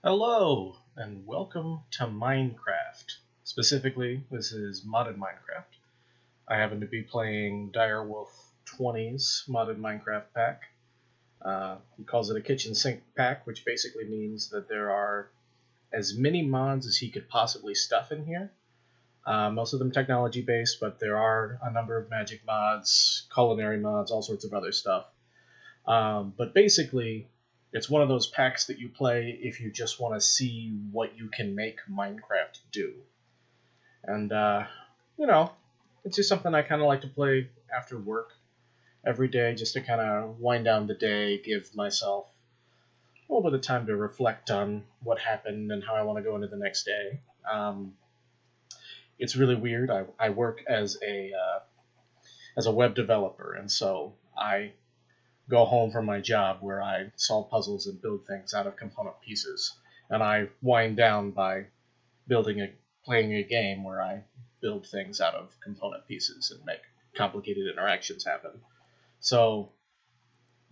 Hello, and welcome to Minecraft. Specifically, this is modded Minecraft. I happen to be playing Direwolf 20's modded Minecraft pack. He calls it a kitchen sink pack, which basically means that there are as many mods as he could possibly stuff in here. Most of them technology based, but there are a number of magic mods, culinary mods, all sorts of other stuff. But basically, it's one of those packs that you play if you just want to see what you can make Minecraft do. And, it's just something I kind of like to play after work every day just to kind of wind down the day, give myself a little bit of time to reflect on what happened and how I want to go into the next day. It's really weird. I work as a web developer, and so I go home from my job where I solve puzzles and build things out of component pieces. And I wind down by playing a game where I build things out of component pieces and make complicated interactions happen. So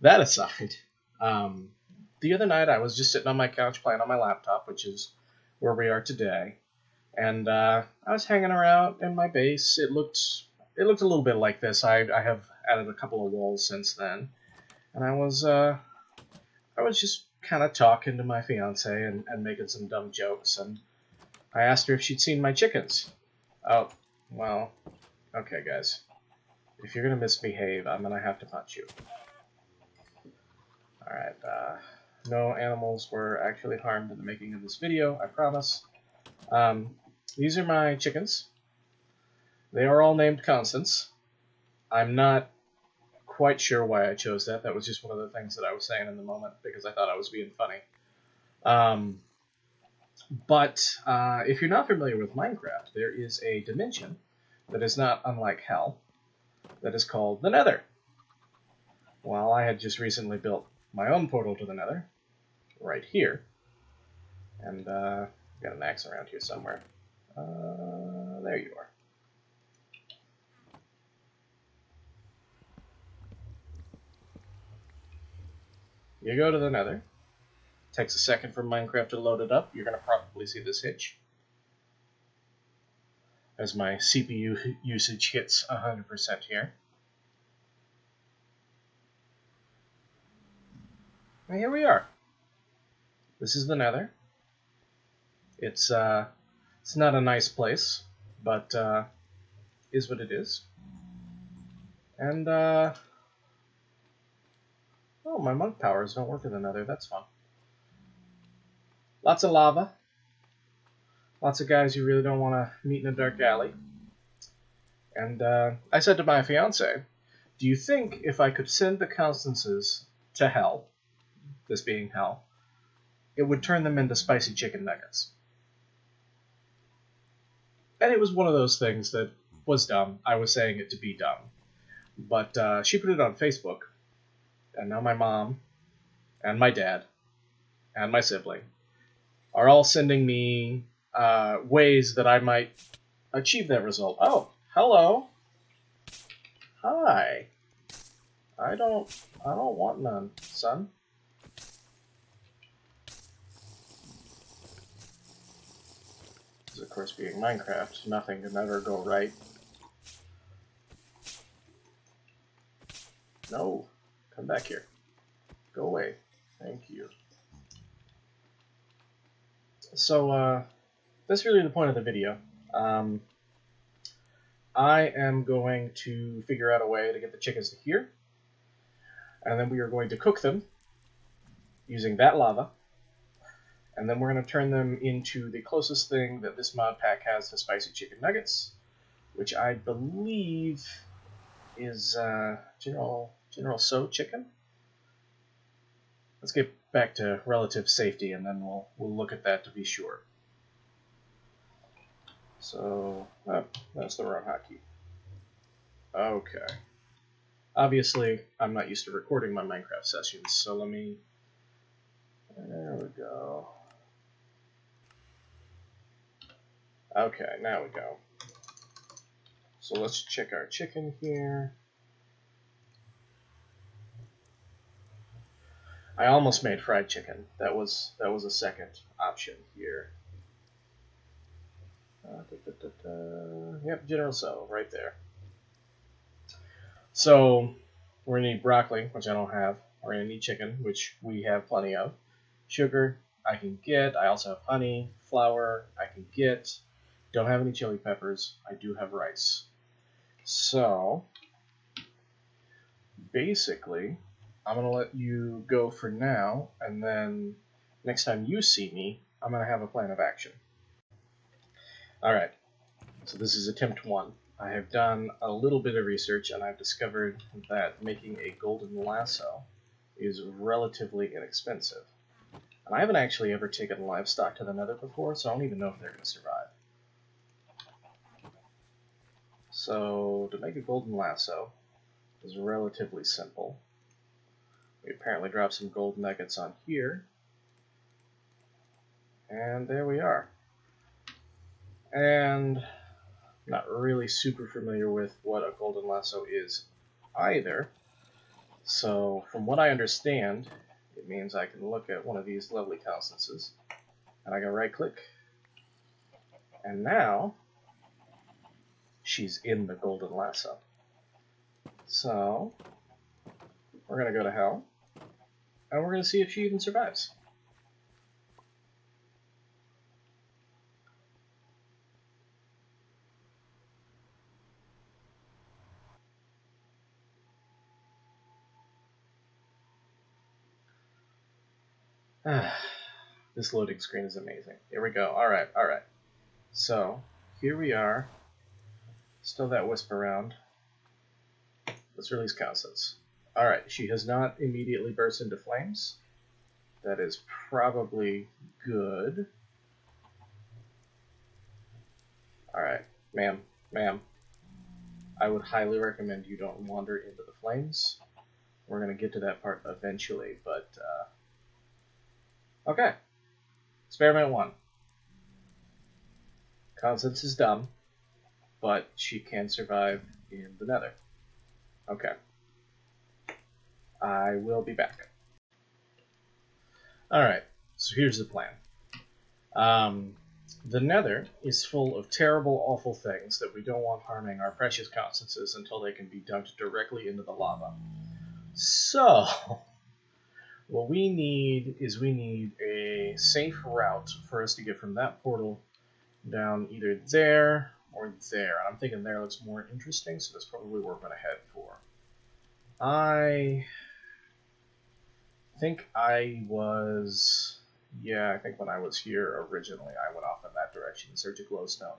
that aside, the other night I was just sitting on my couch playing on my laptop, which is where we are today, and I was hanging around in my base. It looked a little bit like this. I have added a couple of walls since then. And I was just kind of talking to my fiance and making some dumb jokes, and I asked her if she'd seen my chickens. Oh, well, okay, guys. If you're gonna misbehave, I'm gonna have to punch you. Alright, no animals were actually harmed in the making of this video, I promise. These are my chickens. They are all named Constance. I'm not quite sure why I chose that. That was just one of the things that I was saying in the moment because I thought I was being funny. But if you're not familiar with Minecraft, there is a dimension that is not unlike hell that is called the Nether. Well, I had just recently built my own portal to the Nether, right here. And got an axe around here somewhere. There you are. You go to the Nether. Takes a second for Minecraft to load it up. You're going to probably see this hitch as my CPU usage hits 100% here. And here we are. This is the Nether. It's not a nice place, but is what it is. And oh, my monk powers don't work in the Nether. That's fun. Lots of lava. Lots of guys you really don't want to meet in a dark alley. And I said to my fiance, do you think if I could send the Constances to hell, this being hell, it would turn them into spicy chicken nuggets? And it was one of those things that was dumb. I was saying it to be dumb. But she put it on Facebook, and now my mom and my dad and my sibling are all sending me ways that I might achieve that result. Oh, hello. Hi. I don't want none, son. Because of course, being Minecraft, nothing can ever go right. No, come back here. Go away. Thank you. So, that's really the point of the video. I am going to figure out a way to get the chickens to here, and then we are going to cook them using that lava, and then we're going to turn them into the closest thing that this mod pack has to spicy chicken nuggets, which I believe is General So chicken. Let's get back to relative safety, and then we'll look at that to be sure. So, that's the wrong hotkey. Okay. Obviously, I'm not used to recording my Minecraft sessions, so let me... There we go. Okay, now we go. So let's check our chicken here. I almost made fried chicken. That was a second option here. Yep, General So, right there. So we're gonna need broccoli, which I don't have. We're gonna need chicken, which we have plenty of. Sugar, I can get. I also have honey, flour, I can get. Don't have any chili peppers. I do have rice. So basically, I'm gonna let you go for now, and then next time you see me, I'm gonna have a plan of action. All right. So this is attempt 1. I have done a little bit of research and I've discovered that making a golden lasso is relatively inexpensive. And I haven't actually ever taken livestock to the nether before, so I don't even know if they're going to survive. So to make a golden lasso is relatively simple. We apparently drop some gold nuggets on here. And there we are. And not really super familiar with what a golden lasso is either. So from what I understand, it means I can look at one of these lovely Constances, and I can right click, and now she's in the golden lasso. So we're going to go to hell, and we're going to see if she even survives. This loading screen is amazing. Here we go. Alright. So, here we are. Still that wisp around. Let's release Constance. Alright, she has not immediately burst into flames. That is probably good. Alright, ma'am. I would highly recommend you don't wander into the flames. We're going to get to that part eventually, but okay. Experiment 1. Constance is dumb, but she can survive in the nether. Okay. I will be back. Alright, so here's the plan. The nether is full of terrible, awful things that we don't want harming our precious Constances until they can be dumped directly into the lava. So, what we need is a safe route for us to get from that portal down either there or there. And I'm thinking there looks more interesting, so that's probably where we're going to head for. I think when I was here originally, I went off in that direction in search of glowstone.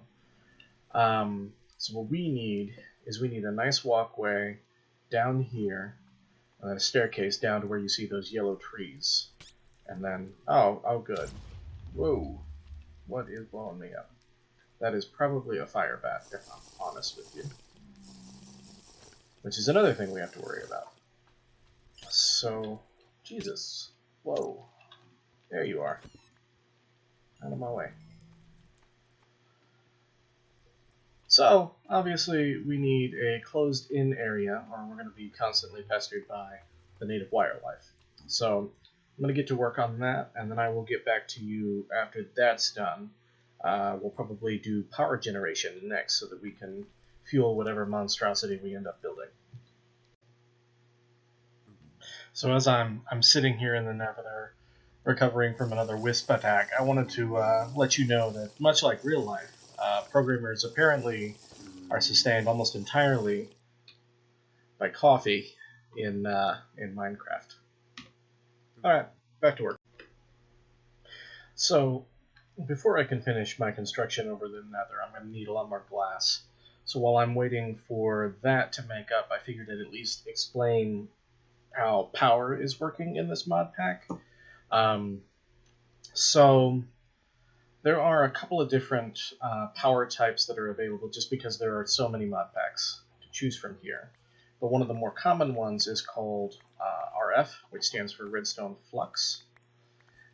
So what we need is a nice walkway down here, and then a staircase down to where you see those yellow trees. And then, oh good. Whoa, what is blowing me up? That is probably a fire bat, if I'm honest with you. Which is another thing we have to worry about. So, Jesus, whoa, there you are. Out of my way. So, obviously, we need a closed-in area, or we're going to be constantly pestered by the native wildlife. So, I'm going to get to work on that, and then I will get back to you after that's done. We'll probably do power generation next, so that we can fuel whatever monstrosity we end up building. So as I'm sitting here in the nether, recovering from another wisp attack, I wanted to let you know that, much like real life, programmers apparently are sustained almost entirely by coffee in Minecraft. Alright, back to work. So, before I can finish my construction over the nether, I'm going to need a lot more glass. So while I'm waiting for that to make up, I figured I'd at least explain how power is working in this mod pack. So there are a couple of different power types that are available just because there are so many mod packs to choose from here. But one of the more common ones is called RF, which stands for Redstone Flux.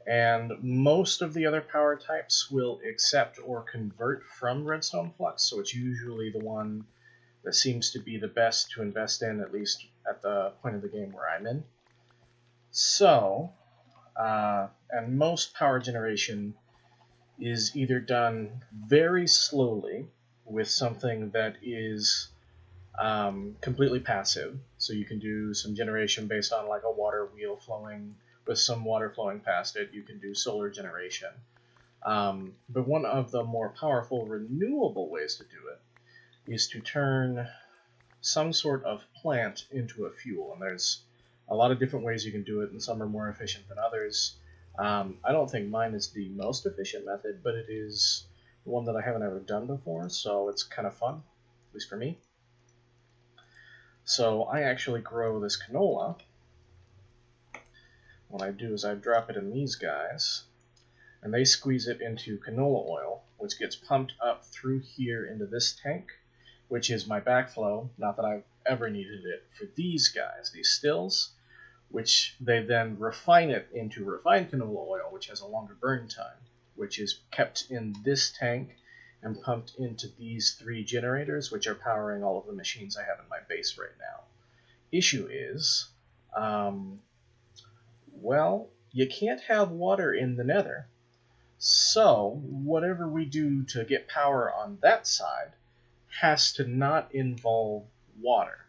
And most of the other power types will accept or convert from Redstone Flux, so it's usually the one that seems to be the best to invest in, at least at the point of the game where I'm in. So, and most power generation is either done very slowly with something that is completely passive. So you can do some generation based on like a water wheel flowing with some water flowing past it. You can do solar generation. But one of the more powerful renewable ways to do it is to turn some sort of plant into a fuel. And there's a lot of different ways you can do it, and some are more efficient than others. I don't think mine is the most efficient method, but it is one that I haven't ever done before, so it's kind of fun, at least for me. So I actually grow this canola. What I do is I drop it in these guys, and they squeeze it into canola oil, which gets pumped up through here into this tank, which is my backflow. Not that I've ever needed it for these guys, these stills, which they then refine it into refined canola oil, which has a longer burn time, which is kept in this tank and pumped into these 3 generators, which are powering all of the machines I have in my base right now. Issue is, well, you can't have water in the nether, so whatever we do to get power on that side has to not involve water.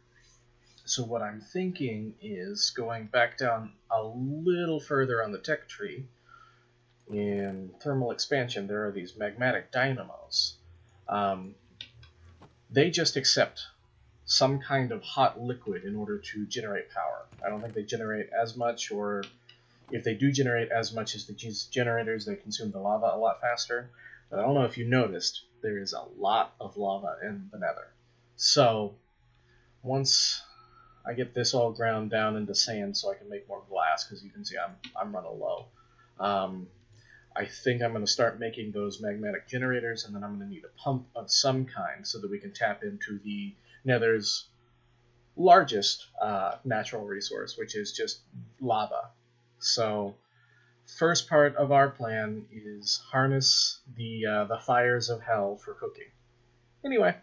So what I'm thinking is going back down a little further on the tech tree. In thermal expansion, there are these magmatic dynamos. They just accept some kind of hot liquid in order to generate power. I don't think they generate as much, or if they do generate as much as the generators, they consume the lava a lot faster. But I don't know if you noticed, there is a lot of lava in the nether. So once I get this all ground down into sand so I can make more glass, because you can see I'm running low. I think I'm going to start making those magmatic generators, and then I'm going to need a pump of some kind so that we can tap into the nether's largest natural resource, which is just lava. So first part of our plan is harness the fires of hell for cooking. Anyway,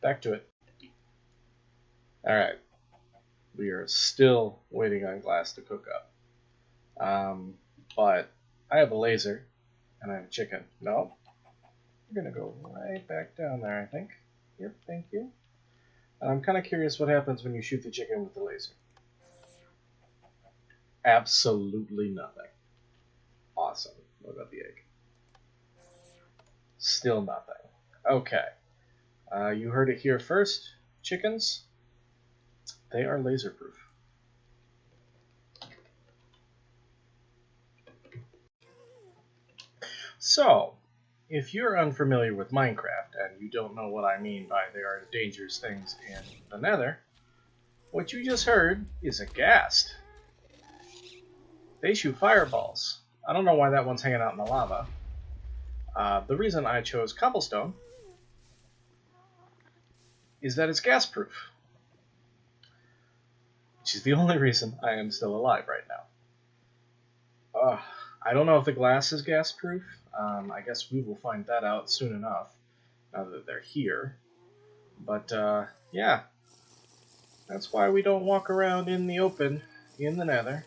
back to it. Alright. We are still waiting on glass to cook up. But I have a laser, and I have a chicken. No, we're going to go right back down there, I think. Yep, thank you. And I'm kind of curious what happens when you shoot the chicken with the laser. Absolutely nothing. Awesome. What about the egg? Still nothing. Okay. You heard it here first, chickens. They are laser proof. So, if you're unfamiliar with Minecraft and you don't know what I mean by there are dangerous things in the nether, what you just heard is a ghast. They shoot fireballs. I don't know why that one's hanging out in the lava. The reason I chose cobblestone is that it's gas proof, which is the only reason I am still alive right now. I don't know if the glass is gas proof. I guess we will find that out soon enough, now that they're here. But, yeah. That's why we don't walk around in the open, in the nether,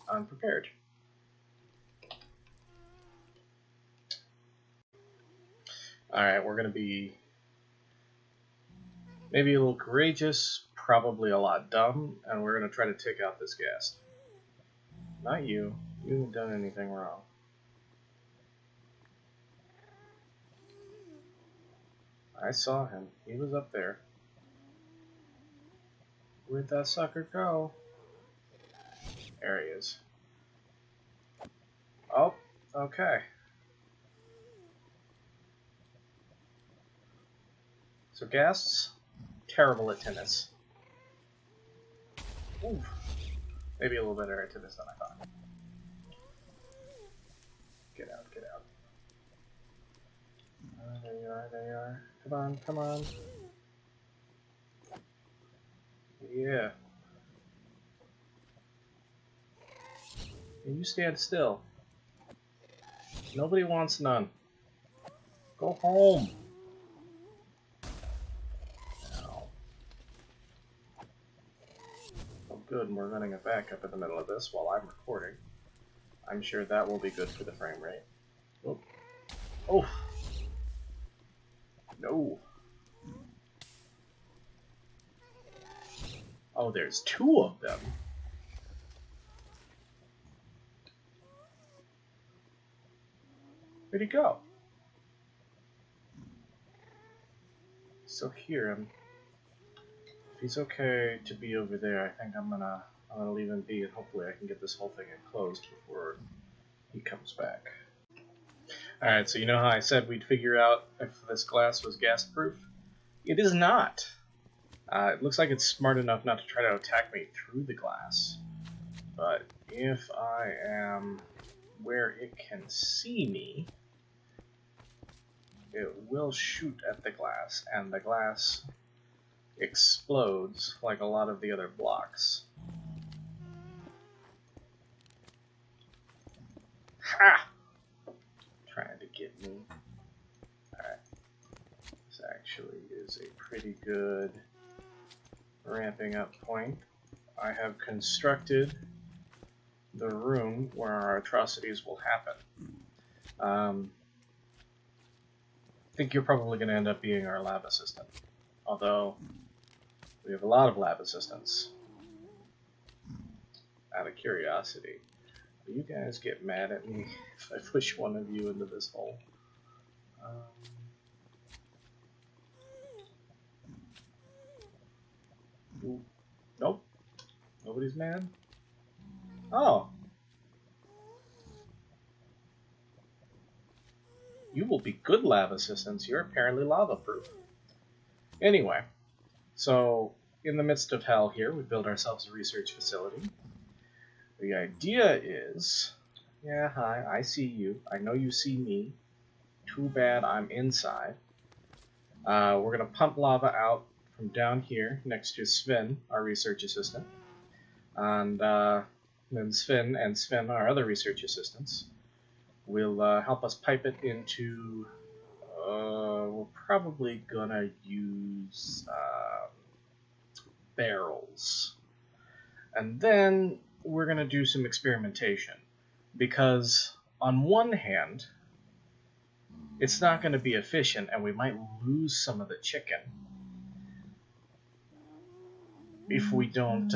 unprepared. Alright, we're going to be maybe a little courageous, probably a lot dumb, and we're going to try to take out this ghast. Not you. You haven't done anything wrong. I saw him. He was up there. Where'd that sucker go? There he is. Oh, okay. So ghasts, terrible at tennis. Ooh. Maybe a little better at tennis than I thought. Get out, get out. There you are, there you are. Come on, come on. Yeah. And you stand still. Nobody wants none. Go home. No. good, and we're running a backup in the middle of this while I'm recording. I'm sure that will be good for the frame rate. Oh. Oh! No! Oh, there's two of them! Where'd he go? Still hear him. If he's okay to be over there, I think I'm gonna leave him be, and hopefully I can get this whole thing enclosed before he comes back. Alright, so you know how I said we'd figure out if this glass was gas-proof? It is not. It looks like it's smart enough not to try to attack me through the glass. But if I am where it can see me, it will shoot at the glass, and the glass explodes like a lot of the other blocks. Ha! Trying to get me. Alright. This actually is a pretty good ramping up point. I have constructed the room where our atrocities will happen. I think you're probably going to end up being our lab assistant. Although, we have a lot of lab assistants. Out of curiosity, will you guys get mad at me if I push one of you into this hole? Nope. Nobody's mad? Oh. You will be good lab assistants. You're apparently lava-proof. Anyway, so in the midst of hell here, we build ourselves a research facility. The idea is, yeah, hi, I see you. I know you see me. Too bad I'm inside. We're going to pump lava out from down here next to Sven, our research assistant. And then Sven and Sven, our other research assistants, will help us pipe it into, we're probably gonna use barrels. And then we're gonna do some experimentation, because on one hand, it's not gonna be efficient and we might lose some of the chicken if we don't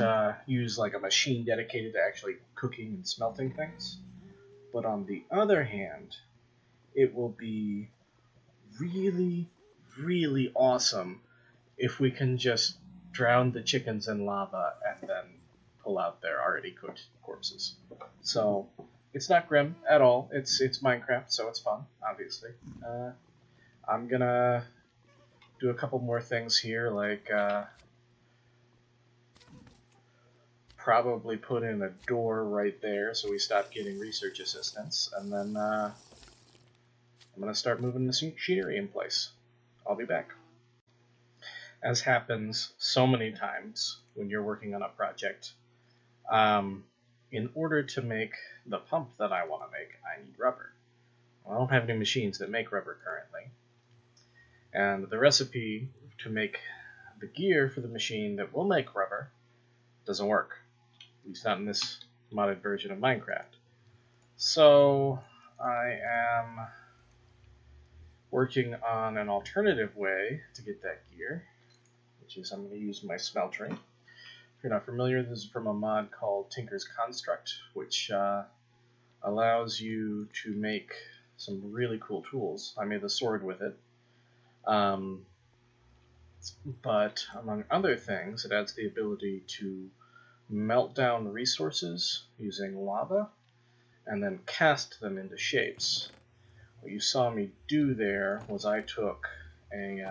use like a machine dedicated to actually cooking and smelting things. But on the other hand, it will be really, really awesome if we can just drown the chickens in lava and then pull out their already cooked corpses. So it's not grim at all. It's Minecraft, so it's fun, obviously. I'm gonna do a couple more things here, like probably put in a door right there so we stop getting research assistants, and then I'm going to start moving the machinery in place. I'll be back. As happens so many times when you're working on a project, in order to make the pump that I want to make, I need rubber. Well, I don't have any machines that make rubber currently, and the recipe to make the gear for the machine that will make rubber doesn't work. At least not in this modded version of Minecraft. So I am working on an alternative way to get that gear, which is I'm going to use my smeltery. If you're not familiar, this is from a mod called Tinker's Construct, which allows you to make some really cool tools. I made the sword with it. But among other things, it adds the ability to melt down resources using lava and then cast them into shapes. What you saw me do there was I took an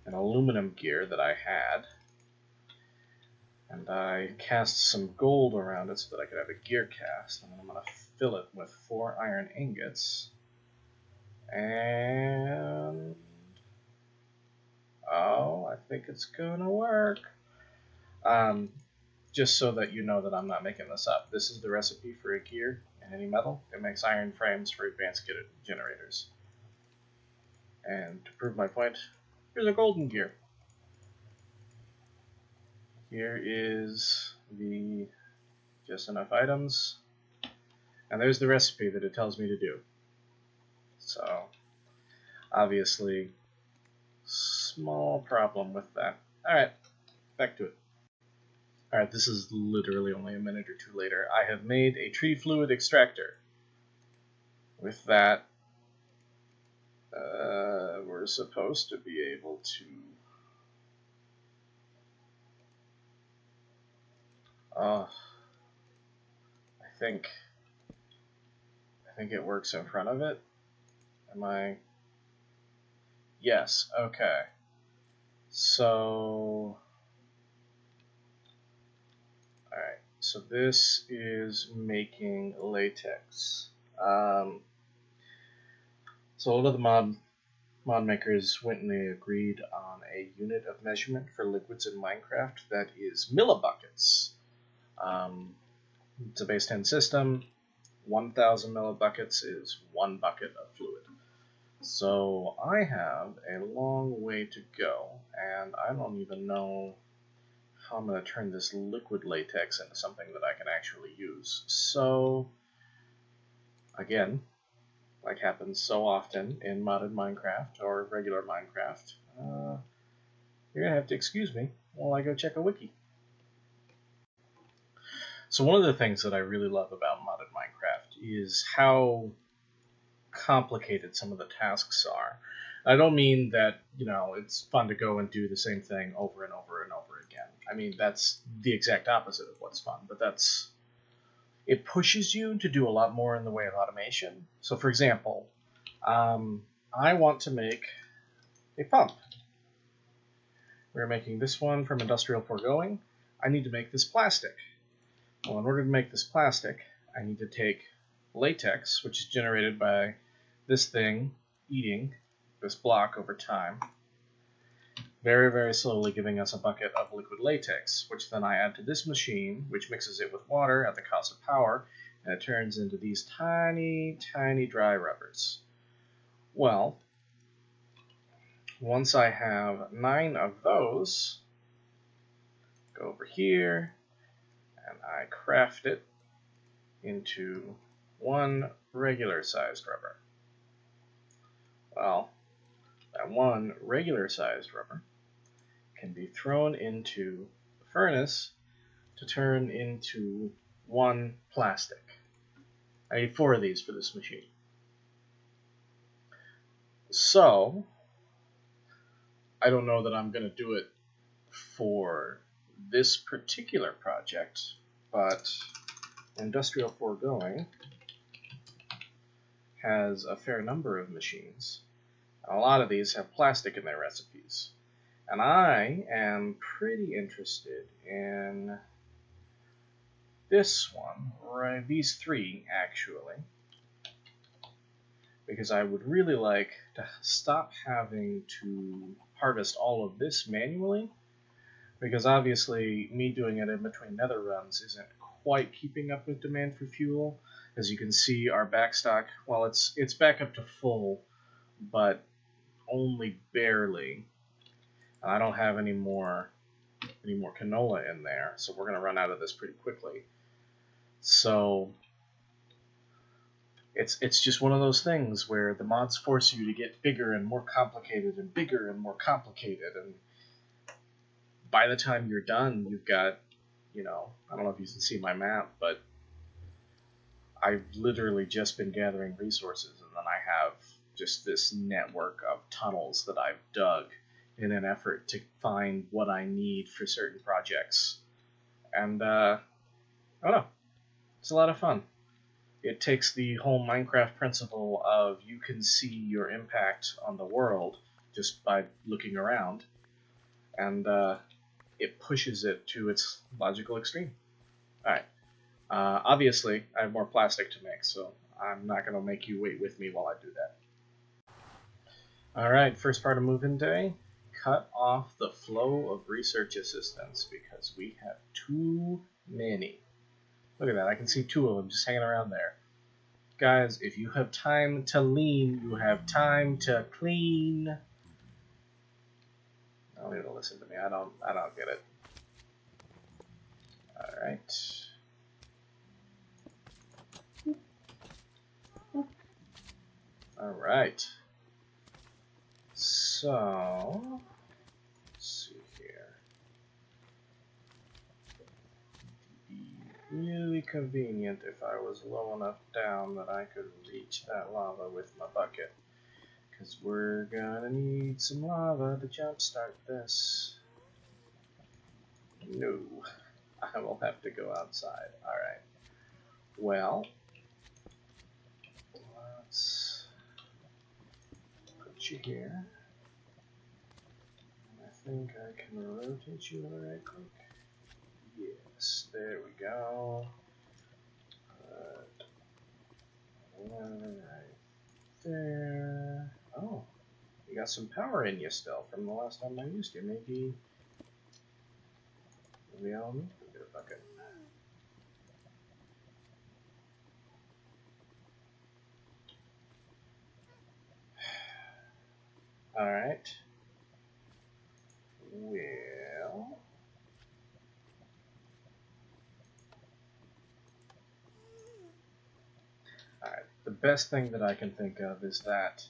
aluminum gear that I had and I cast some gold around it so that I could have a gear cast, and then I'm going to fill it with 4 iron ingots, and oh, I think it's gonna work. Just so that you know that I'm not making this up. This is the recipe for a gear in any metal. It makes iron frames for advanced generators. And to prove my point, here's a golden gear. Here is the just enough items, and there's the recipe that it tells me to do. So obviously, small problem with that. Alright, back to it. Alright, this is literally only a minute or two later. I have made a tree fluid extractor. With that, we're supposed to be able to... I think it works in front of it. Am I... Yes, okay. So... Alright, so this is making latex. So all of the mod makers went and they agreed on a unit of measurement for liquids in Minecraft that is millibuckets. It's a base 10 system. 1,000 millibuckets is 1 bucket of fluid. So I have a long way to go, and I don't even know how I'm going to turn this liquid latex into something that I can actually use. So, again, like happens so often in modded Minecraft or regular Minecraft, you're going to have to excuse me while I go check a wiki. So one of the things that I really love about modded Minecraft is how complicated some of the tasks are. I don't mean that, it's fun to go and do the same thing over and over and over again. I mean, that's the exact opposite of what's fun, but it pushes you to do a lot more in the way of automation. So for example, I want to make a pump. We're making this one from Industrial Foregoing. I need to make this plastic. Well, in order to make this plastic, I need to take latex, which is generated by this thing eating this block over time, very, very slowly giving us a bucket of liquid latex, which then I add to this machine, which mixes it with water at the cost of power, and it turns into these tiny, tiny dry rubbers. Well, once I have 9 of those, go over here, and I craft it into 1 regular-sized rubber. Well, that 1 regular-sized rubber can be thrown into the furnace to turn into 1 plastic. I need 4 of these for this machine. So, I don't know that I'm going to do it for this particular project, but Industrial Foregoing has a fair number of machines. A lot of these have plastic in their recipes. And I am pretty interested in this one, right? These 3, actually. Because I would really like to stop having to harvest all of this manually. Because obviously, me doing it in between nether runs isn't quite keeping up with demand for fuel. As you can see, our backstock, well, it's back up to full, but only barely. I don't have any more canola in there, so we're going to run out of this pretty quickly. So it's just one of those things where the mods force you to get bigger and more complicated and bigger and more complicated, and by the time you're done, you've got, I don't know if you can see my map, but I've literally just been gathering resources, and then I have just this network of tunnels that I've dug in an effort to find what I need for certain projects. And, I don't know, it's a lot of fun. It takes the whole Minecraft principle of you can see your impact on the world just by looking around, and it pushes it to its logical extreme. Alright, obviously I have more plastic to make, so I'm not going to make you wait with me while I do that. Alright, first part of move-in day. Cut off the flow of research assistants because we have too many. Look at that, I can see 2 of them just hanging around there. Guys, if you have time to lean, you have time to clean. I don't need to listen to me, I don't get it. Alright. Alright. So, let's see here. It'd be really convenient if I was low enough down that I could reach that lava with my bucket. Because we're gonna need some lava to jumpstart this. No, I will have to go outside. Alright. Well, let's put you here. I think I can rotate you with a right click. Yes, there we go. Put one right there. Oh, you got some power in you still from the last time I used you. Maybe I'll need to get a bucket. Alright. Well. Alright. The best thing that I can think of is that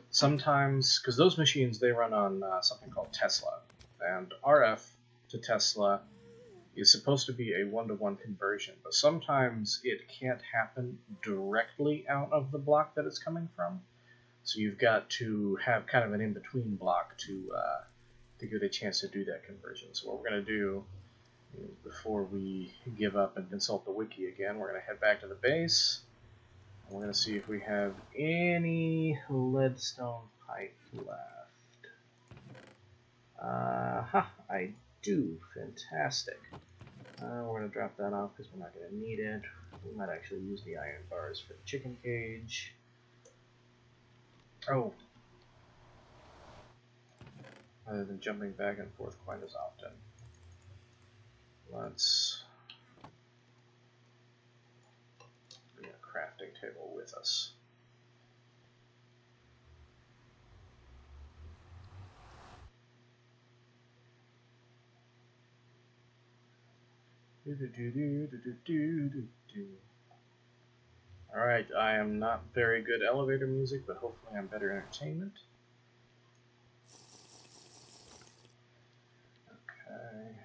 sometimes, because those machines, they run on something called Tesla. And RF to Tesla is supposed to be a one-to-one conversion, but sometimes it can't happen directly out of the block that it's coming from. So you've got to have kind of an in-between block to get a chance to do that conversion. So what we're going to do, before we give up and consult the wiki again, we're going to head back to the base. And we're going to see if we have any leadstone pipe left. I do. Fantastic. We're going to drop that off because we're not going to need it. We might actually use the iron bars for the chicken cage. Oh. Rather than jumping back and forth quite as often. Let's bring a crafting table with us. Alright, I am not very good elevator music, but hopefully I'm better entertainment. Okay.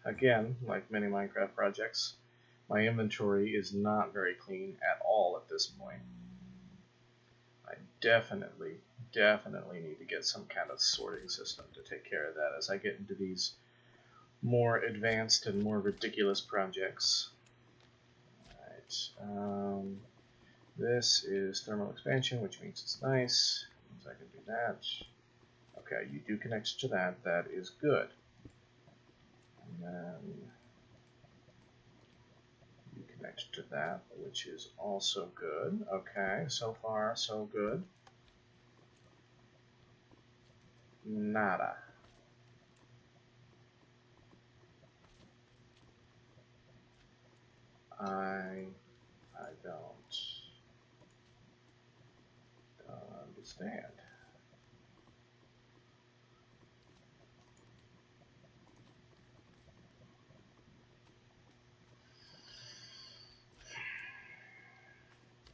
Again, like many Minecraft projects, my inventory is not very clean at all at this point. I definitely need to get some kind of sorting system to take care of that as I get into these more advanced and more ridiculous projects. Alright, this is thermal expansion, which means it's nice. Means I can do that. Okay, you do connect to that. That is good. And then you connect to that, which is also good. Okay, so far so good. Nada. I don't understand.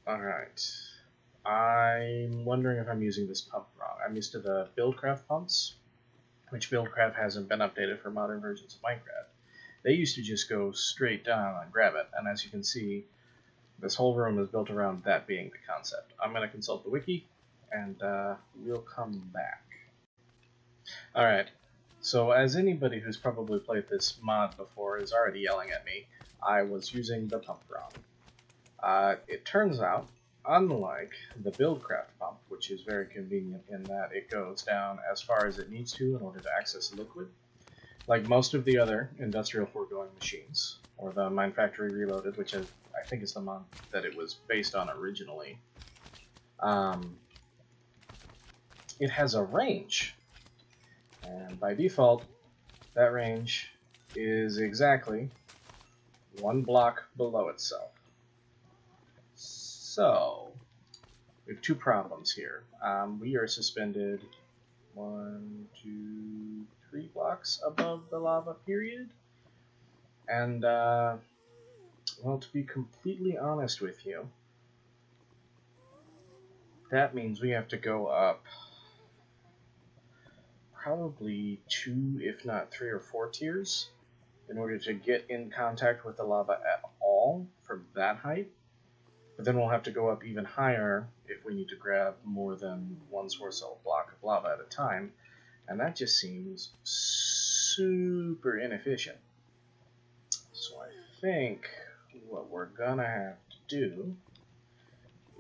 Alright. I'm wondering if I'm using this pump wrong. I'm used to the Buildcraft pumps, which Buildcraft hasn't been updated for modern versions of Minecraft. They used to just go straight down and grab it, and as you can see, this whole room is built around that being the concept. I'm going to consult the wiki, and we'll come back. Alright, so as anybody who's probably played this mod before is already yelling at me, I was using the pump wrong. It turns out, unlike the Buildcraft pump, which is very convenient in that it goes down as far as it needs to in order to access liquid, like most of the other industrial foregoing machines, or the Mine Factory Reloaded, which I think is the mod that it was based on originally, it has a range. And by default, that range is exactly one block below itself. So, we have two problems here. We are suspended 1, 2, 3 blocks above the lava period. And, well, to be completely honest with you, that means we have to go up probably 2, if not 3 or 4 tiers in order to get in contact with the lava at all from that height. But then we'll have to go up even higher if we need to grab more than one source cell block of lava at a time, and that just seems super inefficient. So I think what we're gonna have to do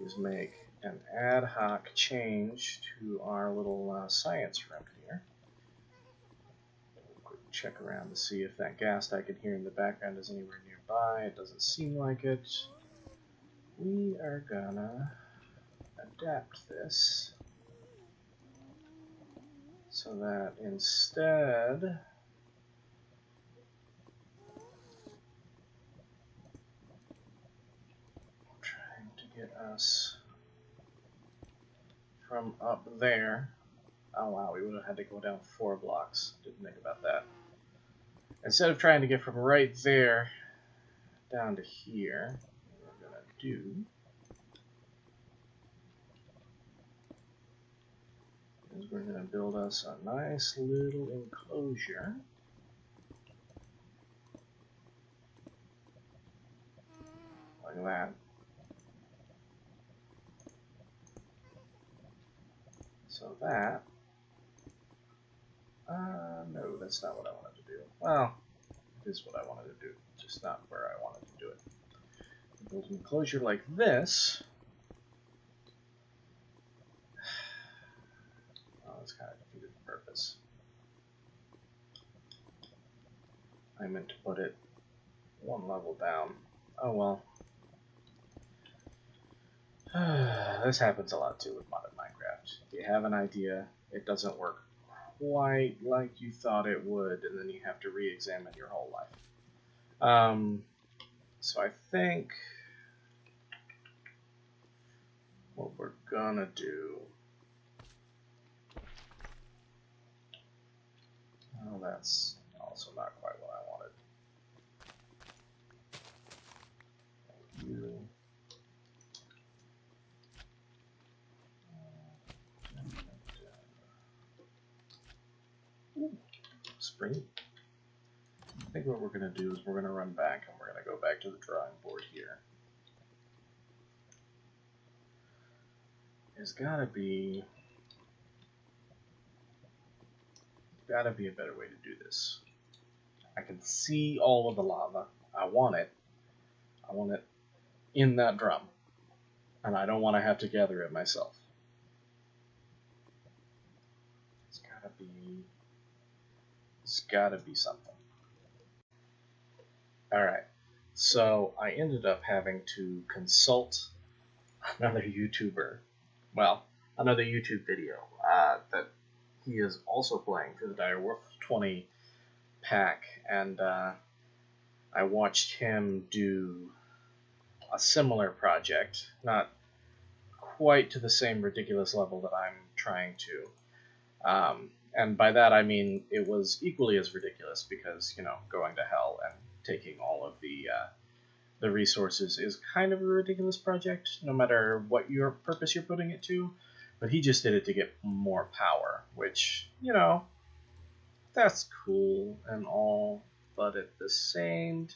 is make an ad hoc change to our little science room here. Quick check around to see if that ghast I can hear in the background is anywhere nearby. It doesn't seem like it. We are gonna adapt this so that instead I'm trying to get us from up there. Oh wow, we would have had to go down 4 blocks. Didn't think about that. Instead of trying to get from right there down to here, what we're gonna do is we're gonna build us a nice little enclosure. Like that. So that, no, that's not what I wanted to do. Well, it is what I wanted to do, just not where I wanted to do it. Build an enclosure like this. Oh, that's kind of defeated the purpose. I meant to put it 1 level down. Oh well. This happens a lot too with modded Minecraft. You have an idea, it doesn't work quite like you thought it would, and then you have to re-examine your whole life. So I think what we're gonna do... Oh, that's also not quite what I wanted. Thank you. Ooh, spring. I think what we're going to do is we're going to run back and we're going to go back to the drawing board here. There's got to be a better way to do this. I can see all of the lava. I want it. I want it in that drum. And I don't want to have to gather it myself. It's got to be something. Alright, so I ended up having to consult another YouTuber, well, another YouTube video that he is also playing for the Dire Wolf 20 pack, and I watched him do a similar project, not quite to the same ridiculous level that I'm trying to. And by that I mean it was equally as ridiculous because, you know, going to hell and taking all of the resources is kind of a ridiculous project, no matter what your purpose you're putting it to. But he just did it to get more power, which, you know, that's cool and all, but at the same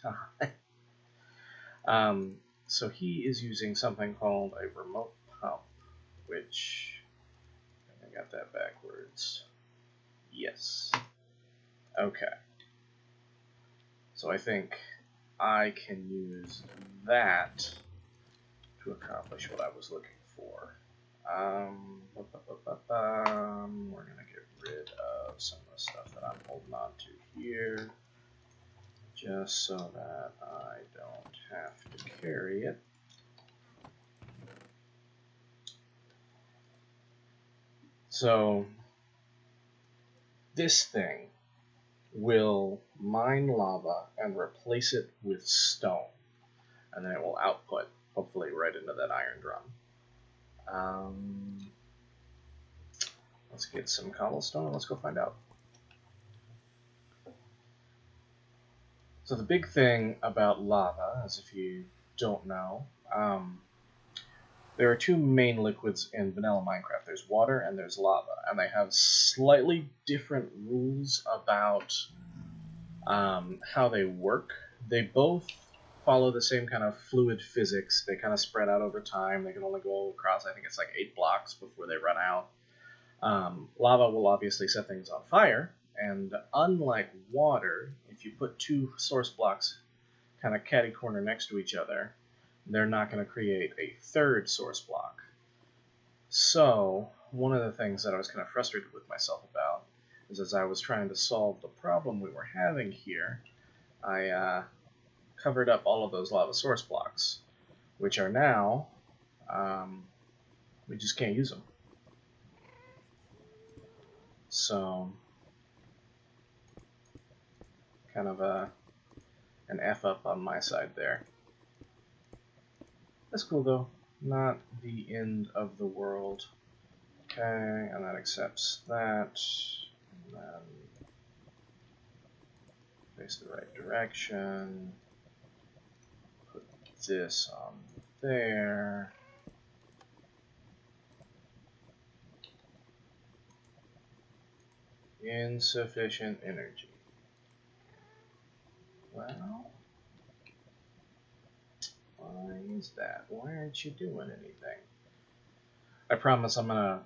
time, so he is using something called a remote pump, which I got that backwards. Yes. Okay. So I think I can use that to accomplish what I was looking for. We're going to get rid of some of the stuff that I'm holding on to here, just so that I don't have to carry it. So this thing will mine lava and replace it with stone, and then it will output, hopefully, right into that iron drum. Let's get some cobblestone and let's go find out. So the big thing about lava, as if you don't know, there are two main liquids in vanilla Minecraft. There's water and there's lava, and they have slightly different rules about how they work. They both follow the same kind of fluid physics. They kind of spread out over time. They can only go across, I think it's like 8 blocks before they run out. Lava will obviously set things on fire, and unlike water, if you put two source blocks kind of catty corner next to each other, they're not going to create a third source block. So, one of the things that I was kind of frustrated with myself about is as I was trying to solve the problem we were having here, I covered up all of those lava source blocks, which are now, we just can't use them. So, kind of an F up on my side there. That's cool though, not the end of the world. Okay, and that accepts that, and then face the right direction, put this on there. Insufficient energy. Well, why is that? Why aren't you doing anything? I promise I'm gonna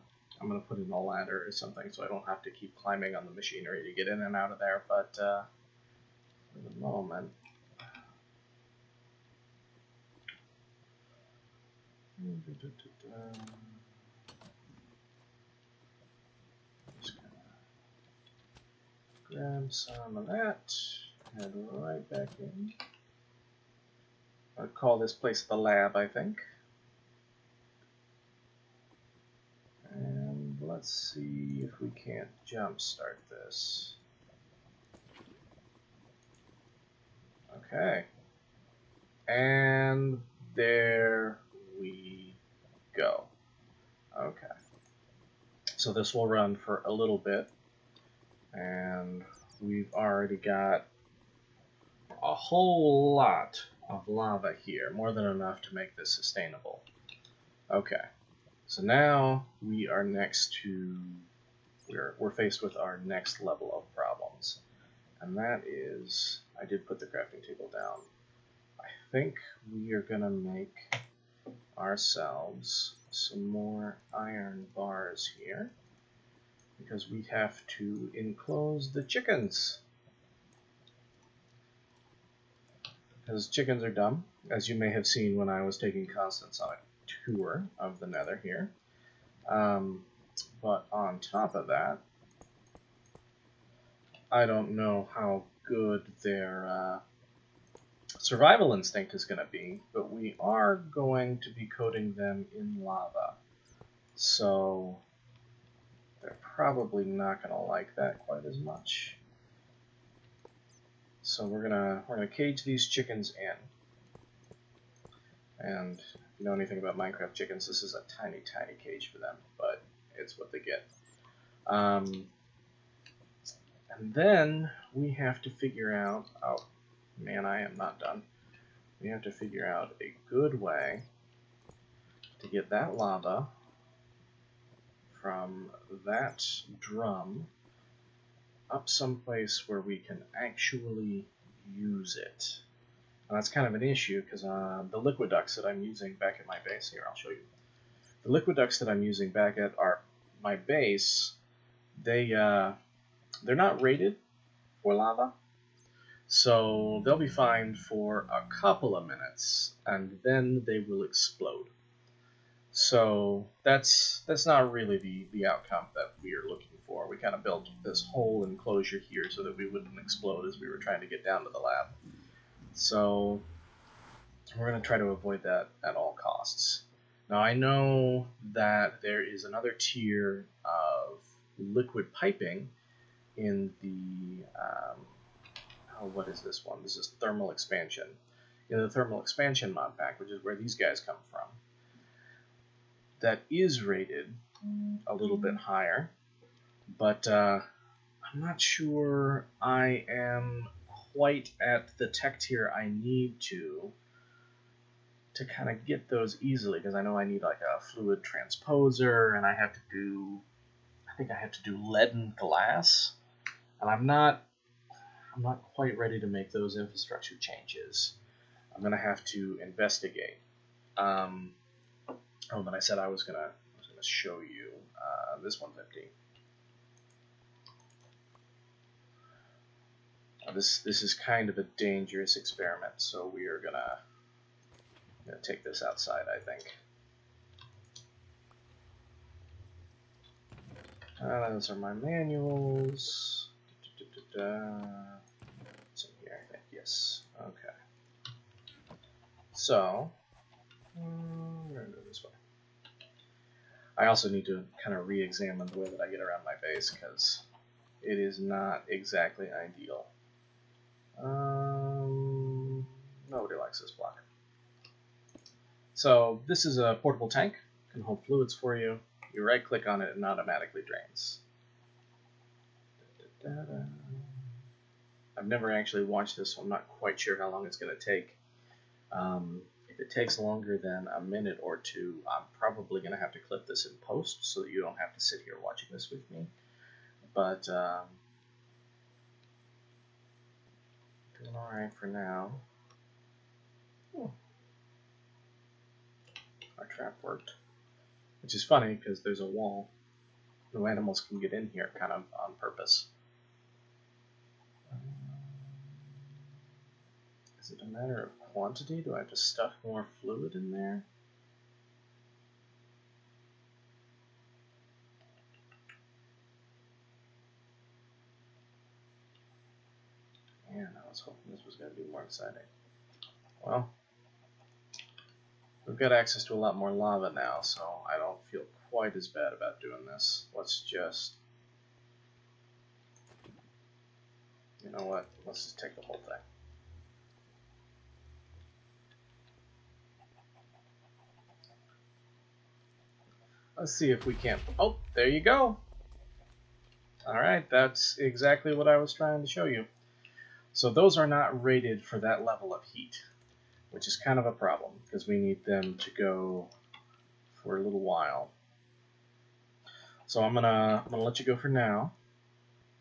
put in a ladder or something so I don't have to keep climbing on the machinery to get in and out of there, but for the moment, just gonna grab some of that, head right back in. I'd call this place the lab, I think. And let's see if we can't jumpstart this. Okay. And there we go. Okay. So this will run for a little bit. And we've already got a whole lot of lava here. More than enough to make this sustainable. Okay. So now we are we're faced with our next level of problems. And that is, I did put the crafting table down. I think we are gonna make ourselves some more iron bars here because we have to enclose the chickens. Because chickens are dumb, as you may have seen when I was taking Constance on a tour of the Nether here. But on top of that, I don't know how good their survival instinct is going to be, but we are going to be coating them in lava. So they're probably not going to like that quite as much. So we're gonna cage these chickens in. And if you know anything about Minecraft chickens, this is a tiny, tiny cage for them, but it's what they get. And then we have to figure out, oh man, I am not done. We have to figure out a good way to get that lava from that drum up someplace where we can actually use it. And that's kind of an issue because the liquid ducts that I'm using back at my base, here I'll show you. The liquid ducts that I'm using back at my base, they're not rated for lava, so they'll be fine for a couple of minutes and then they will explode. So that's not really the outcome that we are looking for. We kind of built this whole enclosure here so that we wouldn't explode as we were trying to get down to the lab. So we're going to try to avoid that at all costs. Now I know that there is another tier of liquid piping in the, what is this one? This is thermal expansion. In the thermal expansion mod pack, which is where these guys come from, that is rated a little bit higher, but I'm not sure I am quite at the tech tier I need to kind of get those easily, because I know I need like a fluid transposer, and I think I have to do lead and glass, and I'm not quite ready to make those infrastructure changes. I'm gonna have to investigate. But I said I was gonna show you. This one's empty. This is kind of a dangerous experiment, so we are gonna take this outside, I think. Those are my manuals. It's in here, I think. Yes. Okay. So we're gonna go this way. I also need to kind of re-examine the way that I get around my base, because it is not exactly ideal. Nobody likes this block. So this is a portable tank. It can hold fluids for you. You right click on it and it automatically drains. I've never actually watched this, so I'm not quite sure how long it's going to take. If it takes longer than a minute or two, I'm probably going to have to clip this in post so that you don't have to sit here watching this with me. But doing alright for now. Our trap worked. Which is funny, because there's a wall. No animals can get in here, kind of on purpose. Is it a matter of quantity? Do I have to stuff more fluid in there? Man, I was hoping this was going to be more exciting. Well, we've got access to a lot more lava now, so I don't feel quite as bad about doing this. Let's just... You know what? Let's just take the whole thing. Let's see if we can... Oh, there you go! Alright, that's exactly what I was trying to show you. So those are not rated for that level of heat, which is kind of a problem, because we need them to go for a little while. So I'm gonna let you go for now,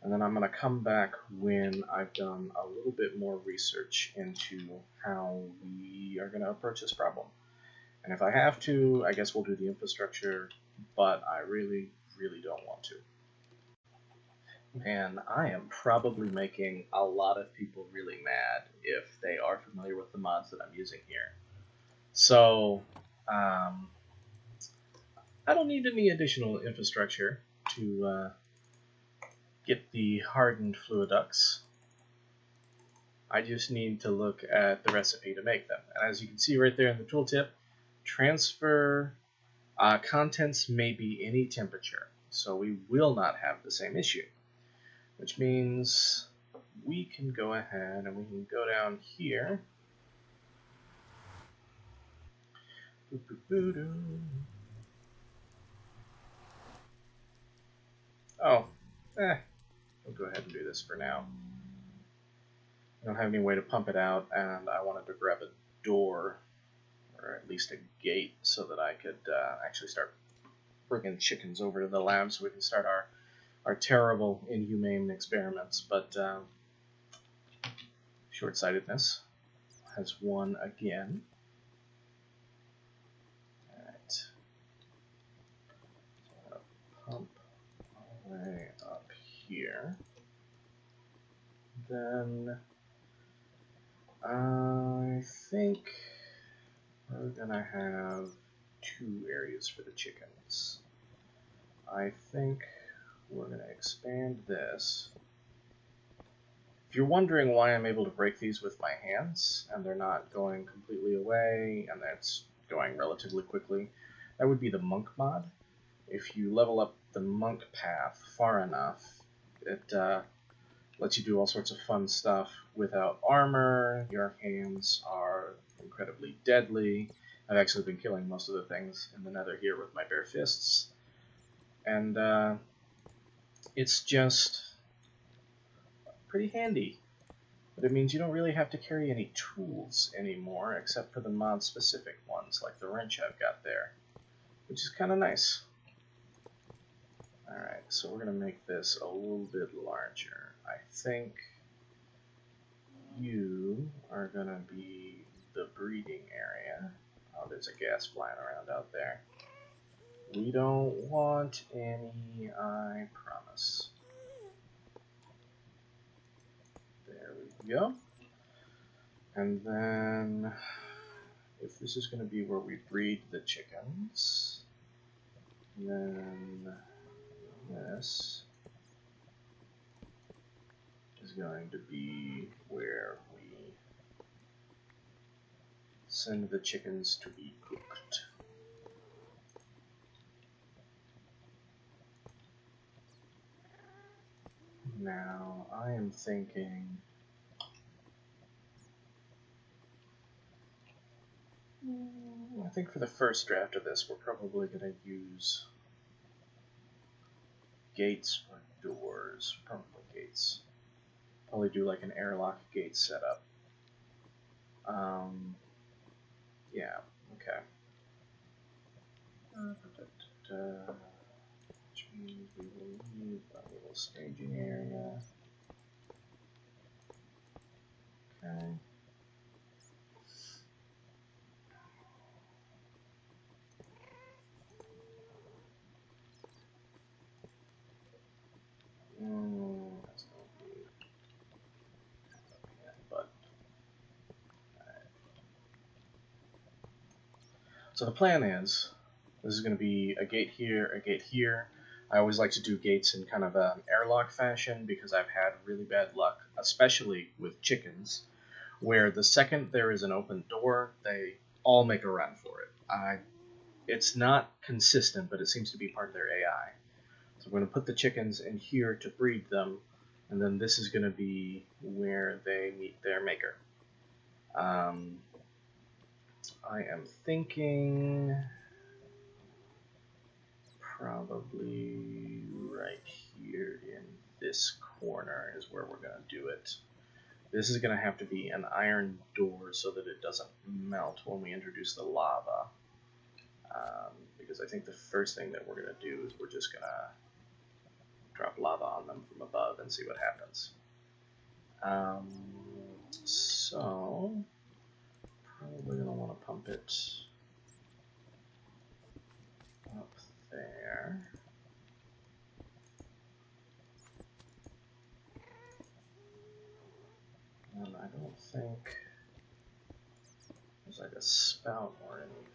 and then I'm gonna come back when I've done a little bit more research into how we are gonna approach this problem. And if I have to, I guess we'll do the infrastructure, but I really, really don't want to. Man, I am probably making a lot of people really mad if they are familiar with the mods that I'm using here. So, I don't need any additional infrastructure to get the hardened fluiducts. I just need to look at the recipe to make them. And as you can see right there in the tooltip, transfer contents may be any temperature. So we will not have the same issue. Which means we can go ahead and we can go down here. Oh, we'll go ahead and do this for now. I don't have any way to pump it out, and I wanted to grab a door, or at least a gate, so that I could actually start bringing chickens over to the lab so we can start our terrible, inhumane experiments. But short-sightedness has won again. Alright. So I'm going to pump all the way up here. Then I think we're going to have 2 areas for the chickens. I think we're going to expand this. If you're wondering why I'm able to break these with my hands, and they're not going completely away, and that's going relatively quickly, that would be the monk mod. If you level up the monk path far enough, it lets you do all sorts of fun stuff without armor. Your hands are incredibly deadly. I've actually been killing most of the things in the nether here with my bare fists. And it's just pretty handy. But it means you don't really have to carry any tools anymore, except for the mod-specific ones, like the wrench I've got there, which is kind of nice. Alright, so we're going to make this a little bit larger. I think you are going to be the breeding area. Oh, there's a gas flying around out there. We don't want any, I promise. There we go. And then, if this is going to be where we breed the chickens, then this is going to be where we send the chickens to be cooked. Now, I am thinking, I think for the first draft of this, we're probably going to use gates or doors. Probably gates. Probably do like an airlock gate setup. Yeah, okay. Which means we will leave a little staging area. Okay. That's going to be but right. So the plan is, this is going to be a gate here, a gate here. I always like to do gates in kind of an airlock fashion because I've had really bad luck, especially with chickens, where the second there is an open door, they all make a run for it. It's not consistent, but it seems to be part of their AI. So we're going to put the chickens in here to breed them, and then this is going to be where they meet their maker. I am thinking probably right here in this corner is where we're going to do it. This is going to have to be an iron door so that it doesn't melt when we introduce the lava. Because I think the first thing that we're going to do is we're just going to drop lava on them from above and see what happens. So, probably going to want to pump it up there. And I don't think there's like a spout or anything.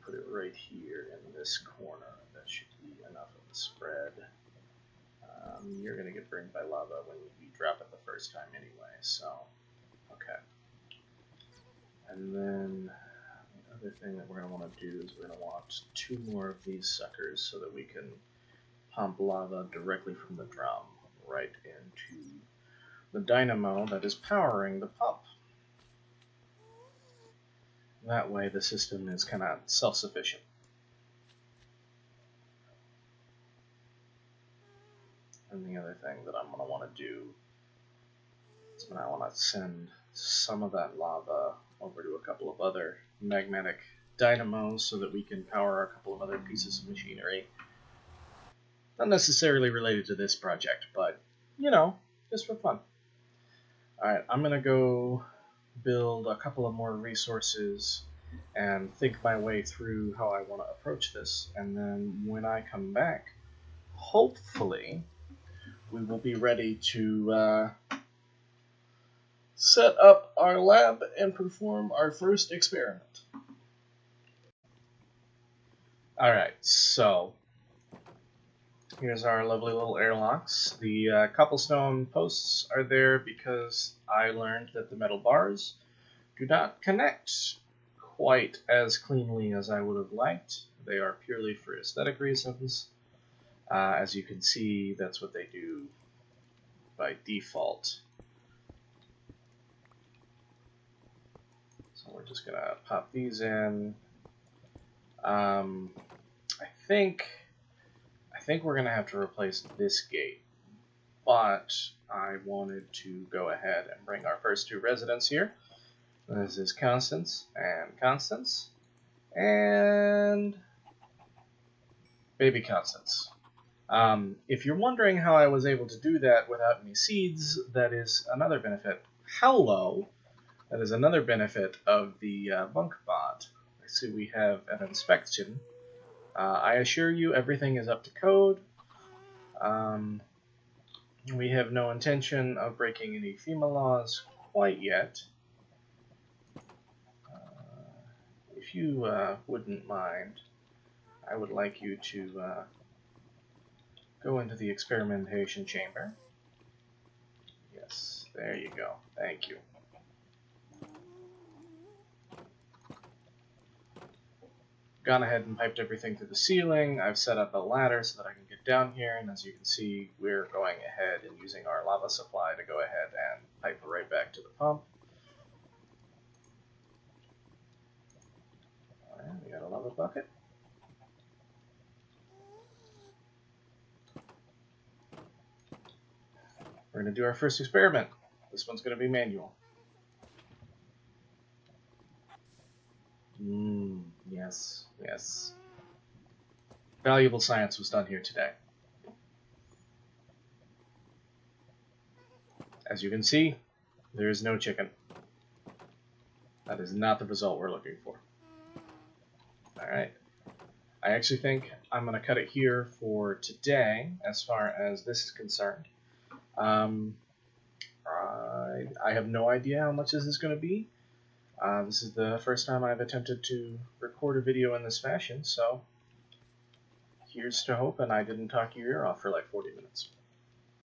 Put it right here in this corner. That should be enough of a spread. You're going to get burned by lava when you drop it the first time anyway, so okay. And then the other thing that we're going to want to do is we're going to want 2 more of these suckers so that we can pump lava directly from the drum right into the dynamo that is powering the pump. That way the system is kind of self-sufficient. And the other thing that I'm going to want to do is I want to send some of that lava over to a couple of other magnetic dynamos so that we can power a couple of other pieces of machinery. Not necessarily related to this project, but, you know, just for fun. Alright, I'm going to go build a couple of more resources and think my way through how I want to approach this. And then when I come back, hopefully we will be ready to set up our lab and perform our first experiment. Alright, so here's our lovely little airlocks. The cobblestone posts are there because I learned that the metal bars do not connect quite as cleanly as I would have liked. They are purely for aesthetic reasons. As you can see, that's what they do by default. So we're just going to pop these in, I think we're gonna have to replace this gate, but I wanted to go ahead and bring our first two residents here. This is Constance and baby Constance. If you're wondering how I was able to do that without any seeds, that is another benefit. Hello! That is another benefit of the bunk bot. I see we have an inspection. I assure you everything is up to code. We have no intention of breaking any FEMA laws quite yet. If you wouldn't mind, I would like you to go into the experimentation chamber. Yes, there you go. Thank you. Gone ahead and piped everything through the ceiling. I've set up a ladder so that I can get down here, and as you can see, we're going ahead and using our lava supply to go ahead and pipe right back to the pump. Alright, we got a lava bucket. We're going to do our first experiment. This one's going to be manual. Yes, yes. Valuable science was done here today. As you can see, there is no chicken. That is not the result we're looking for. Alright. I actually think I'm going to cut it here for today, as far as this is concerned. I have no idea how much this is going to be. This is the first time I've attempted to record a video in this fashion, so here's to hoping I didn't talk your ear off for like 40 minutes.